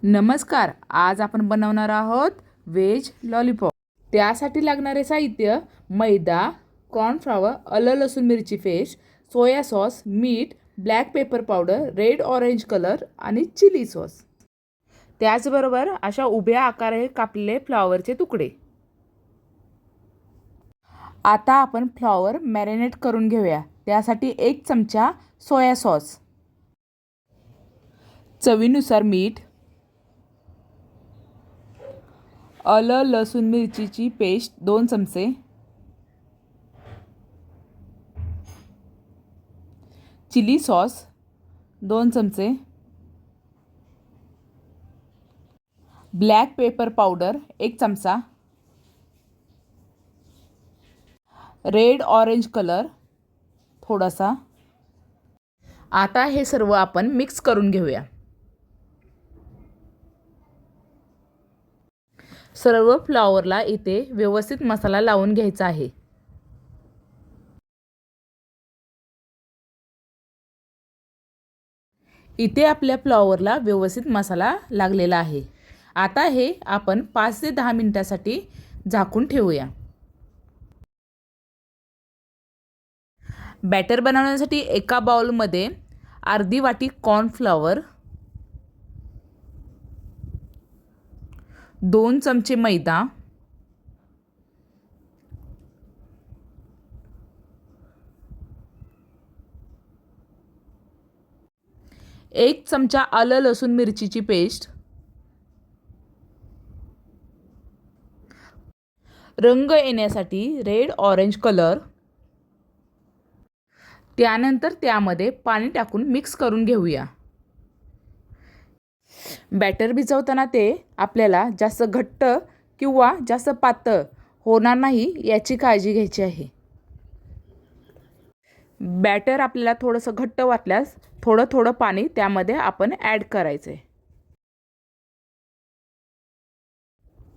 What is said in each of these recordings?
नमस्कार. आज आपण बनवणार आहोत व्हेज लॉलीपॉप. त्यासाठी लागणारे साहित्य: मैदा, कॉर्नफ्लॉवर, आलं लसूण मिरची पेस्ट, सोया सॉस, मीठ, black pepper powder, red orange colour आणि चिली सॉस. त्याचबरोबर अशा उभ्या आकाराने कापलेले फ्लॉवरचे तुकडे. आता आपण फ्लॉवर मॅरिनेट करून घेऊया. त्यासाठी 1 चमचा सोया सॉस, चवीनुसार मीठ, आलं लसूण मिरचीची पेस्ट 2 चमचे, चिली सॉस 2 चमचे, ब्लॅक पेपर पावडर 1 चमचा, रेड ऑरेंज कलर थोडासा. आता हे सर्व आपण मिक्स करून घेऊया. सर्व फ्लॉवरला इथे व्यवस्थित मसाला लावून घ्यायचा आहे. इथे आपल्या फ्लॉवरला व्यवस्थित मसाला लागलेला आहे. आता हे आपण 5 ते 10 मिनिटांसाठी झाकून ठेवूया. बॅटर बनवण्यासाठी एका बाउलमध्ये अर्धी वाटी कॉर्नफ्लॉवर, 2 चमचे मैदा, 1 चमचा आलं लसूण मिरचीची पेस्ट, रंग येण्यासाठी रेड ऑरेंज कलर. त्यानंतर त्यामध्ये पाणी टाकून मिक्स करून घेऊया. बॅटर भिजवताना ते आपल्याला जास्त घट्ट किंवा जास्त पातळ होणार नाही याची काळजी घ्यायची आहे. बॅटर आपल्याला थोडंसं घट्ट वाटल्यास थोडं थोडं पाणी त्यामध्ये आपण ॲड करायचं आहे.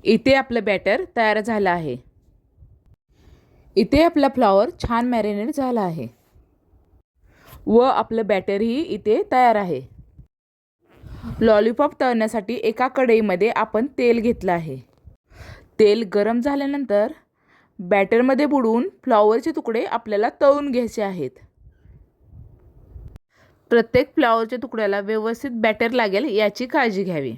इथे आपलं बॅटर तयार झालं आहे. इथे आपला फ्लॉवर छान मॅरिनेट झाला आहे व आपलं बॅटरही इथे तयार आहे. लॉलीपॉप तळण्यासाठी एका कढईमध्ये आपण तेल घेतलं आहे. तेल गरम झाल्यानंतर बॅटरमध्ये बुडवून फ्लॉवरचे तुकडे आपल्याला तळून घ्यायचे आहेत. प्रत्येक फ्लॉवरच्या तुकड्याला व्यवस्थित बॅटर लागेल याची काळजी घ्यावी.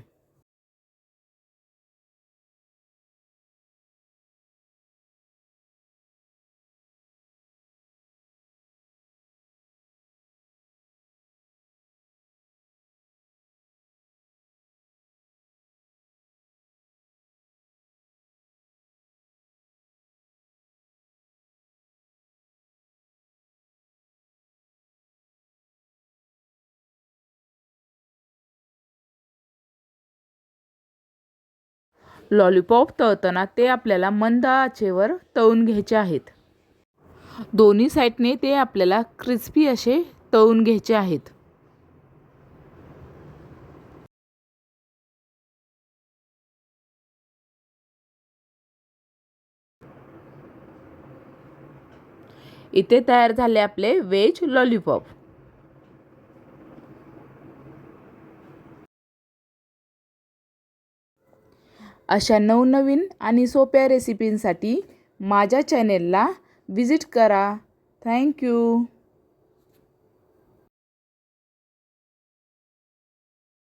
लॉलीपॉप तळताना ते आपल्याला मंद आचेवर तळून घ्यायचे आहेत. दोन्ही साईडने ते आपल्याला क्रिस्पी असे तळून घ्यायचे आहेत. इथे तयार झाले आपले व्हेज लॉलीपॉप. अशा नवनवीन आणि सोप्या रेसिपींसाठी माझ्या चॅनेलला विजिट करा. थँक्यू.